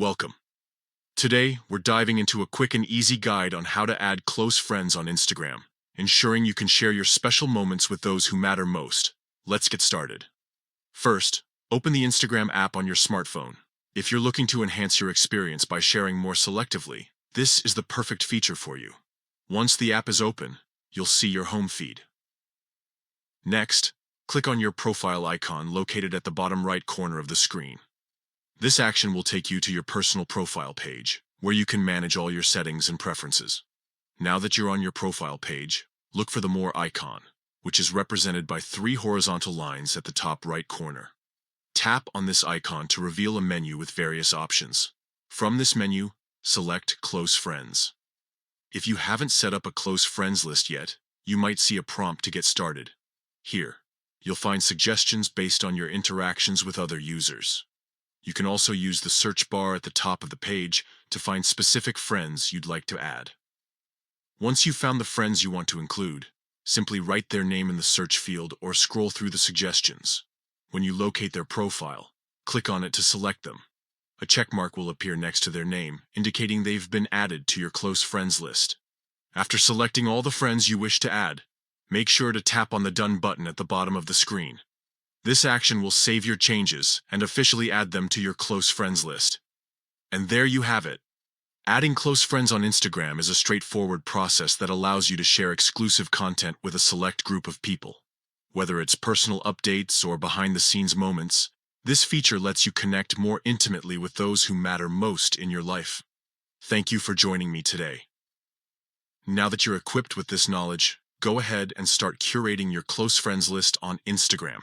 Welcome. Today, we're diving into a quick and easy guide on how to add close friends on Instagram, ensuring you can share your special moments with those who matter most. Let's get started. First, open the Instagram app on your smartphone. If you're looking to enhance your experience by sharing more selectively, this is the perfect feature for you. Once the app is open, you'll see your home feed. Next, click on your profile icon located at the bottom right corner of the screen. This action will take you to your personal profile page, where you can manage all your settings and preferences. Now that you're on your profile page, look for the More icon, which is represented by 3 horizontal lines at the top right corner. Tap on this icon to reveal a menu with various options. From this menu, select Close Friends. If you haven't set up a close friends list yet, you might see a prompt to get started. Here, you'll find suggestions based on your interactions with other users. You can also use the search bar at the top of the page to find specific friends you'd like to add. Once you've found the friends you want to include, simply write their name in the search field or scroll through the suggestions. When you locate their profile, click on it to select them. A check mark will appear next to their name, indicating they've been added to your close friends list. After selecting all the friends you wish to add, make sure to tap on the Done button at the bottom of the screen. This action will save your changes and officially add them to your close friends list. And there you have it. Adding close friends on Instagram is a straightforward process that allows you to share exclusive content with a select group of people. Whether it's personal updates or behind-the-scenes moments, this feature lets you connect more intimately with those who matter most in your life. Thank you for joining me today. Now that you're equipped with this knowledge, go ahead and start curating your close friends list on Instagram.